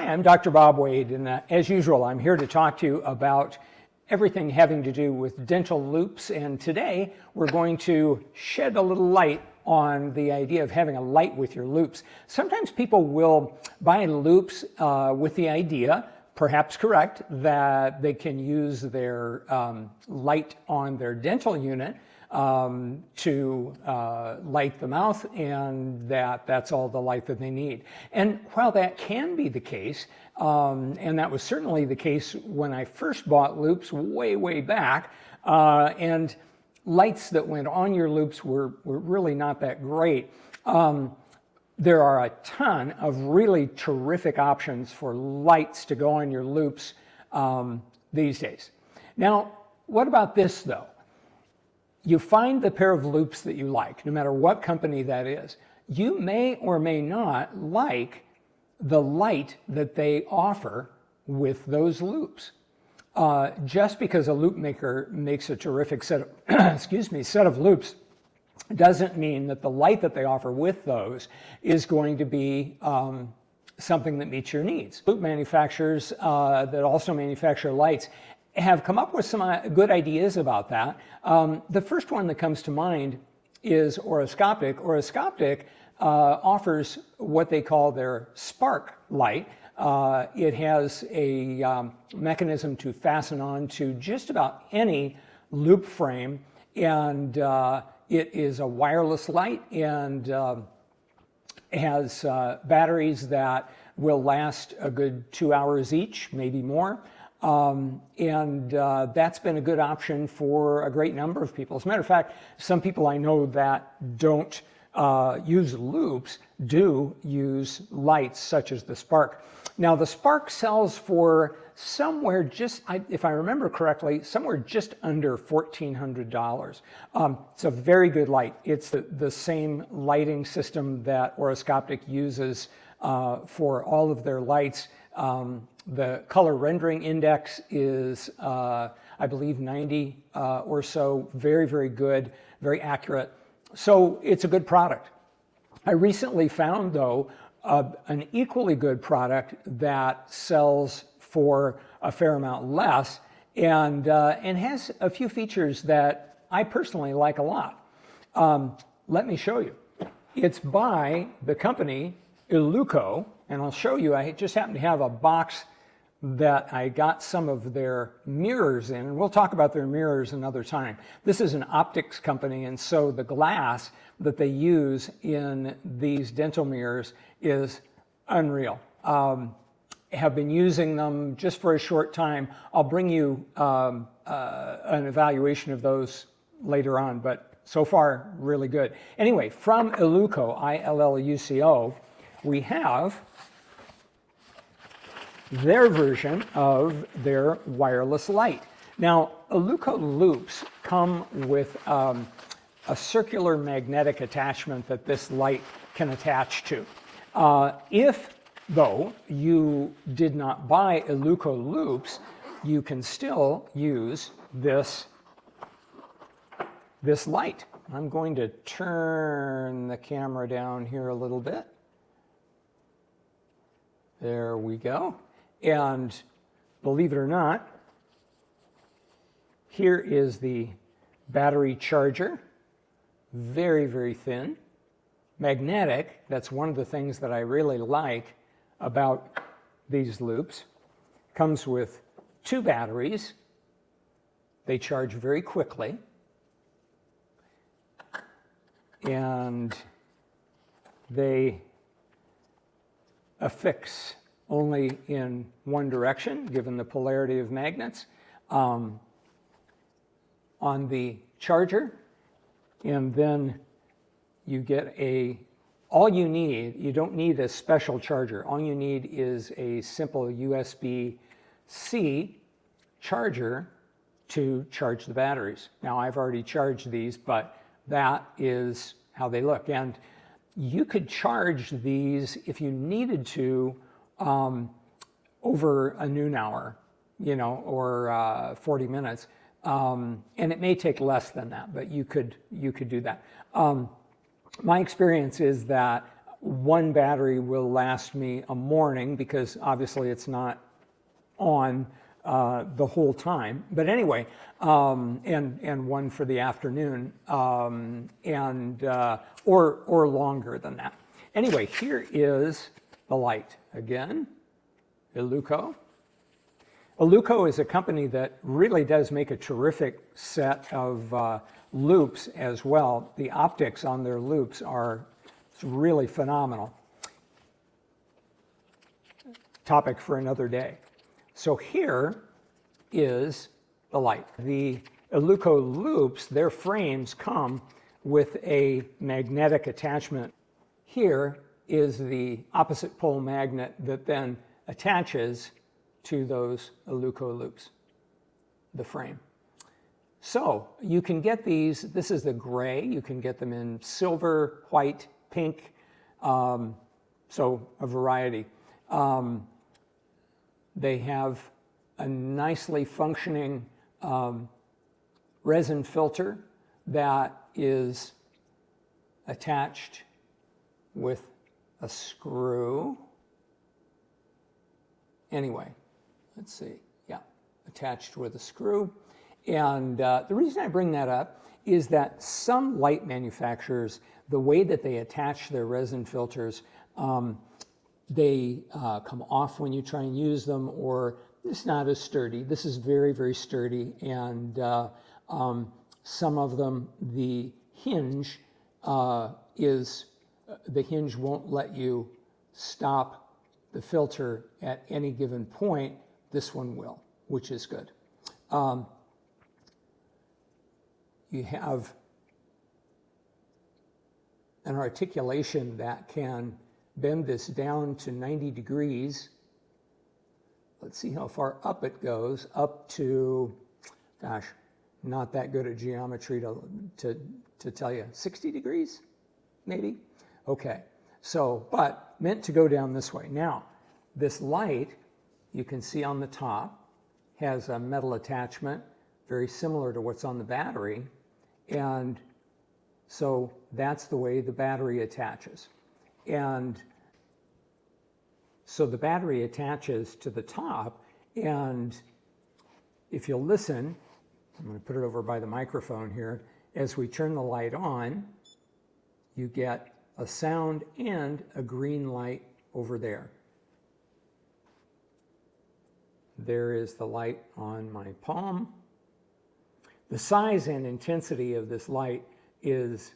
Hi, I'm Dr. Bob Wade, and as usual, I'm here to talk to you about everything having to do with dental loupes. And today, we're going to shed a little light on the idea of having a light with your loupes. Sometimes people will buy loupes with the idea, perhaps correct, that they can use their light on their dental unit to light the mouth, and that's all the light that they need. And while that can be the case, and that was certainly the case when I first bought loupes way back, and lights that went on your loupes were really not that great. There are a ton of really terrific options for lights to go on your loupes these days. Now, what about this though? You find the pair of loupes that you like, no matter what company that is. You may or may not like the light that they offer with those loupes. Just because a loop maker makes a terrific set of, set of loupes doesn't mean that the light that they offer with those is going to be something that meets your needs. Loop manufacturers that also manufacture lights have come up with some good ideas about that. The first one that comes to mind is Orascoptic. Orascoptic offers what they call their Spark light. It has a mechanism to fasten on to just about any loop frame, and it is a wireless light and has batteries that will last a good 2 hours each, maybe more. That's been a good option for a great number of people. As a matter of fact, some people I know that don't use loupes do use lights such as the Spark. Now the Spark sells for somewhere just, if I remember correctly, somewhere just under $1,400. It's a very good light. It's the same lighting system that Orascoptic uses for all of their lights. The color rendering index is, I believe, 90 or so. Very good, very accurate. So it's a good product. I recently found, though, an equally good product that sells for a fair amount less and has a few features that I personally like a lot. Let me show you. It's by the company Illuco, and I'll show you. I just happen to have a box that I got some of their mirrors in, and we'll talk about their mirrors another time. This is an optics company, and so the glass that they use in these dental mirrors is unreal. Have been using them just for a short time. I'll bring you an evaluation of those later on, but so far, really good. Anyway, from Illuco, I-L-L-U-C-O, we have their version of their wireless light. Now, Illuco loupes come with a circular magnetic attachment that this light can attach to. If, though, you did not buy Illuco loupes, you can still use this light. I'm going to turn the camera down here a little bit. There we go. And believe it or not, here is the battery charger. Very thin. Magnetic, that's one of the things that I really like about these loupes. Comes with 2 batteries. They charge very quickly. And they affix only in one direction, given the polarity of magnets, on the charger. And then you get all you need, you don't need a special charger. All you need is a simple USB-C charger to charge the batteries. Now, I've already charged these, but that is how they look. And you could charge these if you needed to over a noon hour, or 40 minutes. And it may take less than that, but you could do that. My experience is that one battery will last me a morning because obviously it's not on the whole time. But anyway, and one for the afternoon, or longer than that. Anyway, here is the light again, Illuco. Illuco is a company that really does make a terrific set of loupes as well. The optics on their loupes are really phenomenal. Topic for another day. So here is the light. The Illuco loupes, their frames come with a magnetic attachment. Here is the opposite pole magnet that then attaches to those Illuco loupes, the frame. So you can get these, this is the gray, you can get them in silver, white, pink, so a variety. They have a nicely functioning resin filter that is attached with a screw. Anyway, let's see, yeah, attached with a screw. And the reason I bring that up is that some light manufacturers, the way that they attach their resin filters, they come off when you try and use them, or it's not as sturdy. This is very, very sturdy, and some of them, the hinge the hinge won't let you stop the filter at any given point. This one will, which is good. You have an articulation that can bend this down to 90 degrees. Let's see how far up it goes, up to, gosh, not that good at geometry to tell you, 60 degrees, maybe? Okay, so, but meant to go down this way. Now, this light, you can see on the top, has a metal attachment, very similar to what's on the battery, and so that's the way the battery attaches. And so the battery attaches to the top, and if you'll listen, I'm going to put it over by the microphone here, as we turn the light on, you get a sound and a green light over there. There is the light on my palm. The size and intensity of this light is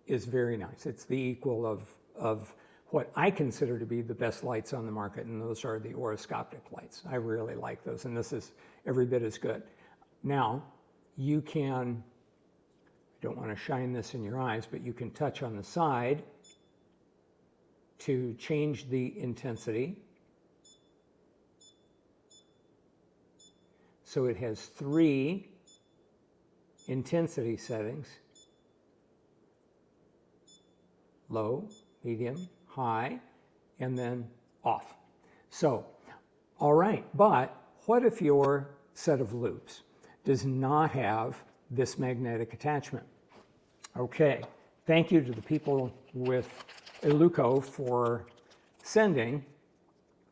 very nice. It's the equal of what I consider to be the best lights on the market, and those are the Orascoptic lights. I really like those, and this is every bit as good. Now, you can, I don't want to shine this in your eyes, but you can touch on the side to change the intensity. So it has 3 intensity settings: low, medium, high, and then off. So, all right, but what if your set of loupes does not have this magnetic attachment? Okay, thank you to the people with Illuco for sending,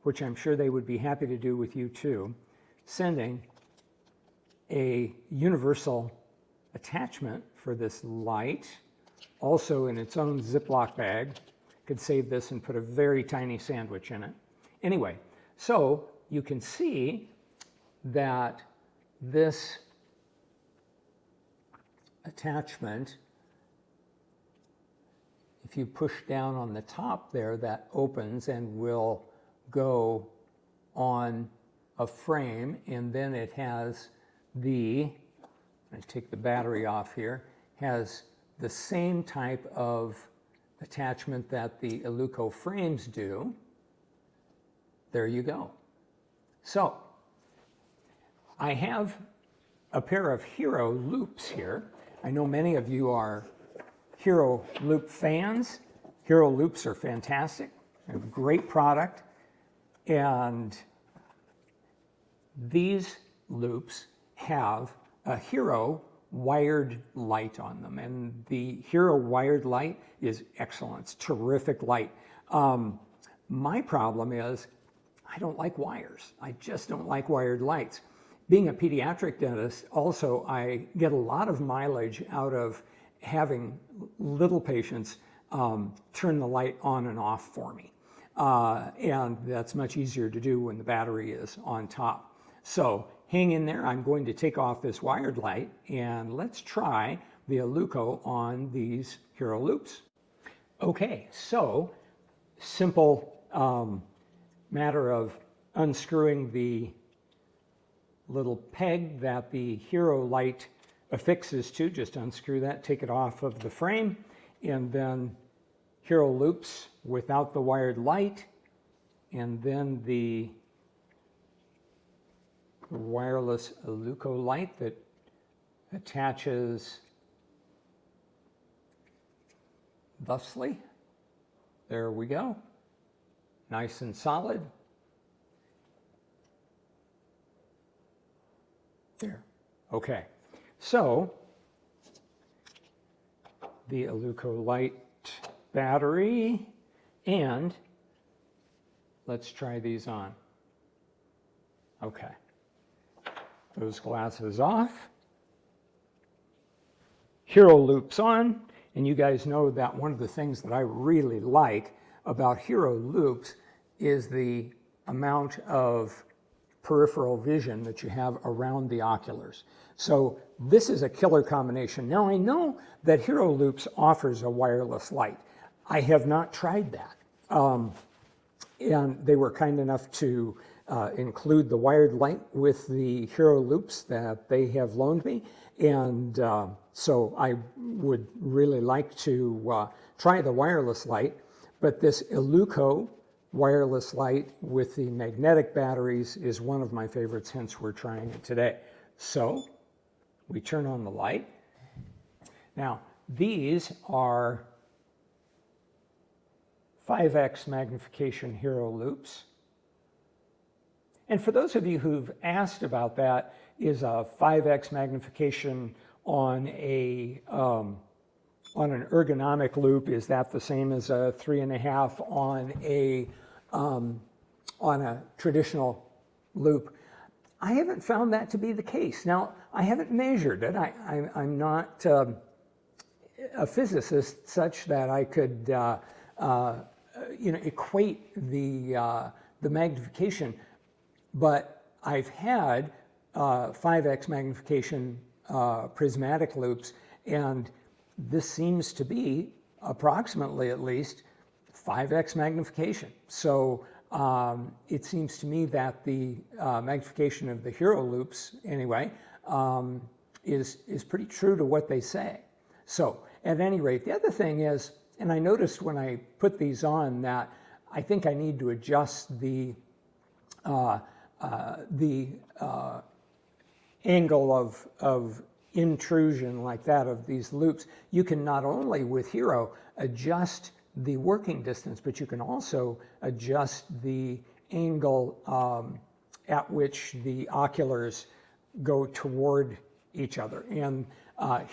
which I'm sure they would be happy to do with you too, sending a universal attachment for this light, also in its own Ziploc bag. Could save this and put a very tiny sandwich in it. Anyway, so you can see that this attachment, if you push down on the top there, that opens and will go on a frame, and then it has I take the battery off here, has the same type of attachment that the Illuco frames do. There you go. So, I have a pair of Hero loupes here. I know many of you are Hero loupe fans. Hero loupes are fantastic. They're a great product. And these loupes have a Hero wired light on them. And the Hero wired light is excellent. It's terrific light. My problem is I don't like wires. I just don't like wired lights. Being a pediatric dentist, also, I get a lot of mileage out of having little patients turn the light on and off for me. And that's much easier to do when the battery is on top. So hang in there. I'm going to take off this wired light, and let's try the Illuco on these Hero Loupes. Okay, so simple matter of unscrewing the little peg that the Hero light affixes to. Just unscrew that, take it off of the frame, and then Hero Loupes without the wired light, and then the wireless Illuco light that attaches thusly. There we go. Nice and solid. There. Okay. So the Illuco light battery, and let's try these on. Okay. Those glasses off. Hero Loupes on. And you guys know that one of the things that I really like about Hero Loupes is the amount of peripheral vision that you have around the oculars. So this is a killer combination. Now I know that Hero Loupes offers a wireless light. I have not tried that. And they were kind enough to include the wired light with the Hero Loupes that they have loaned me. And so I would really like to try the wireless light. But this Illuco wireless light with the magnetic batteries is one of my favorites, hence we're trying it today. So we turn on the light. Now, these are 5x magnification Hero Loupes. And for those of you who've asked about that, is a 5x magnification on an ergonomic loupe, is that the same as a 3.5 on a traditional loupe? I haven't found that to be the case. Now, I haven't measured it. I'm not a physicist such that I could equate the magnification, but I've had 5x magnification prismatic loupes, and this seems to be approximately at least 5x magnification. So it seems to me that the magnification of the Hero Loupes, anyway, is pretty true to what they say. So at any rate, the other thing is, and I noticed when I put these on that I think I need to adjust the angle of intrusion like that of these loupes. You can not only with Hero adjust the working distance, but you can also adjust the angle at which the oculars go toward each other. And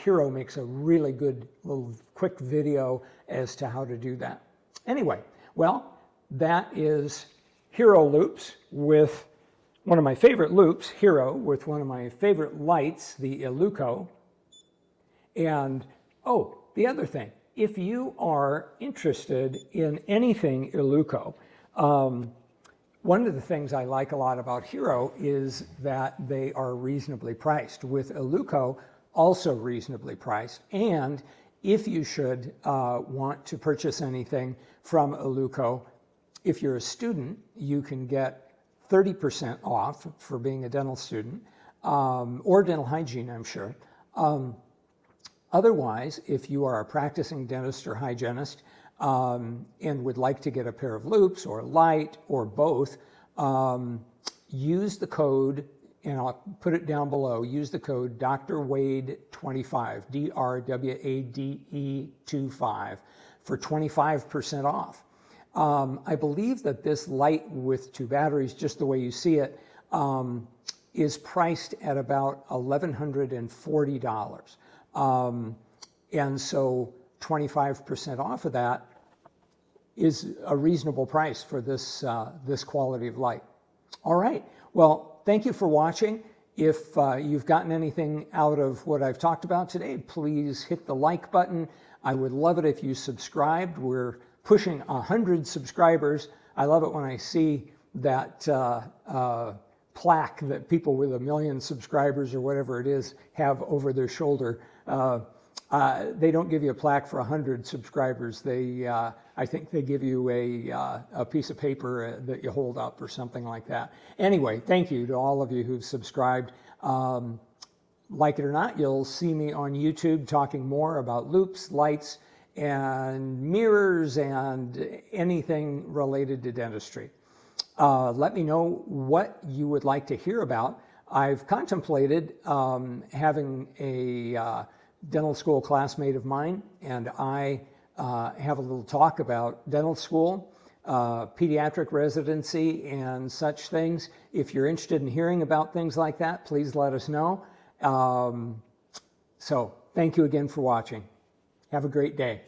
Hero makes a really good little quick video as to how to do that. Anyway, well, that is Hero Loupes with one of my favorite loupes, Hero, with one of my favorite lights, the Illuco. And, oh, the other thing, if you are interested in anything Illuco, one of the things I like a lot about Hero is that they are reasonably priced. With Illuco, also reasonably priced. And if you should want to purchase anything from Illuco, if you're a student, you can get 30% off for being a dental student, or dental hygiene, I'm sure. Otherwise, if you are a practicing dentist or hygienist and would like to get a pair of loupes or light or both, use the code, and I'll put it down below, use the code Dr. Wade 25, DRWADE 25 for 25% off. I believe that this light with two batteries, just the way you see it, is priced at about $1,140. And so 25% off of that is a reasonable price for this, this quality of light. All right, well, thank you for watching. If you've gotten anything out of what I've talked about today, please hit the like button. I would love it if you subscribed. We're pushing 100 subscribers. I love it when I see that plaque that people with 1 million subscribers or whatever it is have over their shoulder. They don't give you a plaque for 100 subscribers. They, I think they give you a piece of paper that you hold up or something like that. Anyway, thank you to all of you who've subscribed. Like it or not, you'll see me on YouTube talking more about loupes, lights, and mirrors, and anything related to dentistry. Let me know what you would like to hear about. I've contemplated having a dental school classmate of mine, and I have a little talk about dental school, pediatric residency, and such things. If you're interested in hearing about things like that, please let us know. So thank you again for watching. Have a great day.